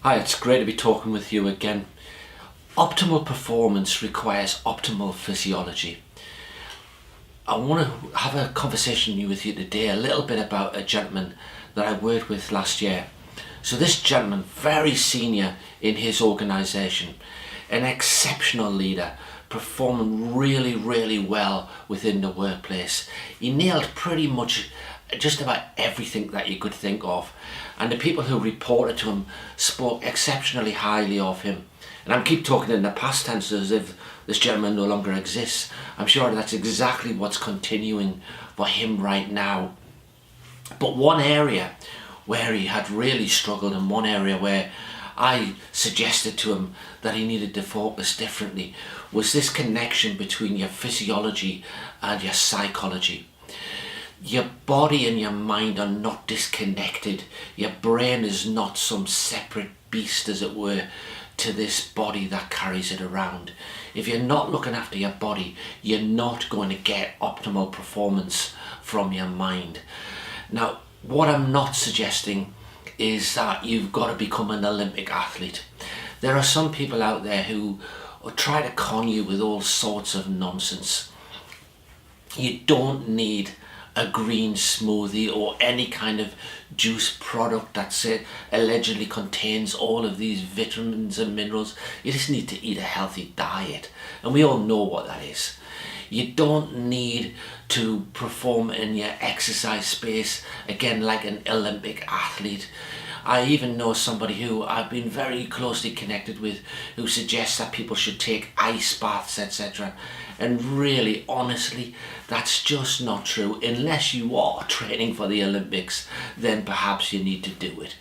Hi, it's great to be talking with you again. Optimal performance requires optimal physiology. I want to have a conversation with you today a little bit about a gentleman that I worked with last year. So this gentleman, very senior in his organisation, an exceptional leader, performing really well within the workplace. He nailed pretty much just about everything that you could think of, and the people who reported to him spoke exceptionally highly of him. And I keep talking in the past tense as if this gentleman no longer exists. I'm sure that's exactly what's continuing for him right now. But one area where he had really struggled, and one area where I suggested to him that he needed to focus differently, was this connection between your physiology and your psychology. Your body and your mind are not disconnected. Your brain is not some separate beast, as it were, to this body that carries it around. If you're not looking after your body, you're not going to get optimal performance from your mind. Now, what I'm not suggesting is that you've got to become an Olympic athlete. There are some people out there who try to con you with all sorts of nonsense. You don't need a green smoothie or any kind of juice product that allegedly contains all of these vitamins and minerals. You just need to eat a healthy diet, and we all know what that is. You don't need to perform in your exercise space again like an Olympic athlete. I even know somebody who I've been very closely connected with who suggests that people should take ice baths, etc. And really, honestly, that's just not true. Unless you are training for the Olympics, then perhaps you need to do it.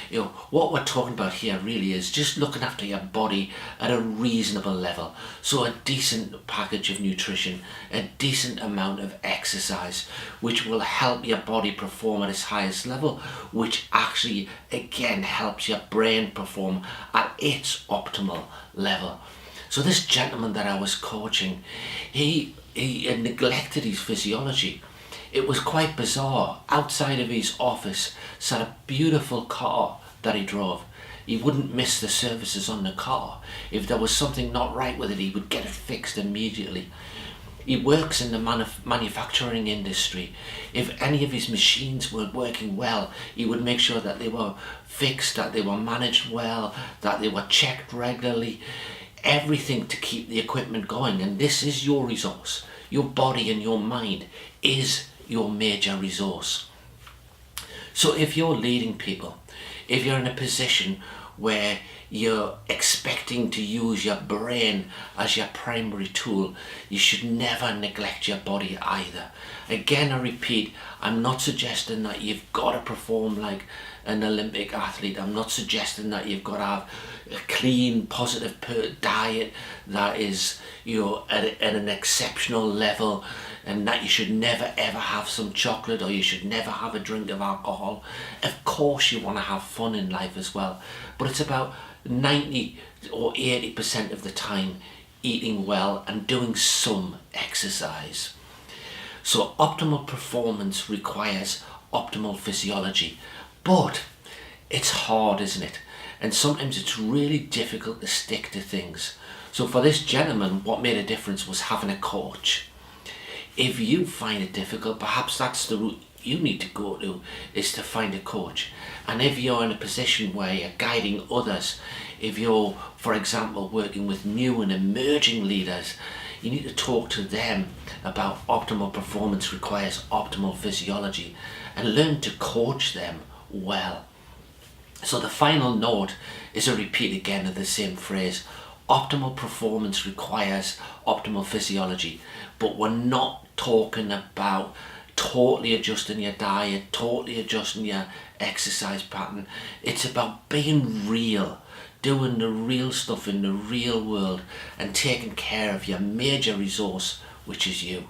You know, what we're talking about here really is just looking after your body at a reasonable level. So a decent package of nutrition, a decent amount of exercise, which will help your body perform at its highest level, which actually, again, helps your brain perform at its optimal level. So this gentleman that I was coaching, he had neglected his physiology. It was quite bizarre. Outside of his office sat a beautiful car that he drove. He wouldn't miss the services on the car. If there was something not right with it, he would get it fixed immediately. He works in the manufacturing industry. If any of his machines weren't working well, he would make sure that they were fixed, that they were managed well, that they were checked regularly. Everything to keep the equipment going. And this is your resource. Your body and your mind is your major resource. So if you're leading people, if you're in a position where you're expecting to use your brain as your primary tool, you should never neglect your body either. Again, I repeat, I'm not suggesting that you've got to perform like an Olympic athlete. I'm not suggesting that you've got to have a clean, positive diet that is, you know, at an exceptional level, and that you should never ever have some chocolate, or you should never have a drink of alcohol. Of course you want to have fun in life as well, but it's about 90 or 80% of the time eating well and doing some exercise. So optimal performance requires optimal physiology, but it's hard, isn't it? And sometimes it's really difficult to stick to things. So for this gentleman, what made a difference was having a coach. If you find it difficult, perhaps that's the route you need to go to, is to find a coach. And if you're in a position where you're guiding others, if you're, for example, working with new and emerging leaders, you need to talk to them about optimal performance requires optimal physiology, and learn to coach them well. So the final note is a repeat again of the same phrase. Optimal performance requires optimal physiology, but we're not talking about totally adjusting your diet, totally adjusting your exercise pattern. It's about being real, doing the real stuff in the real world, and taking care of your major resource, which is you.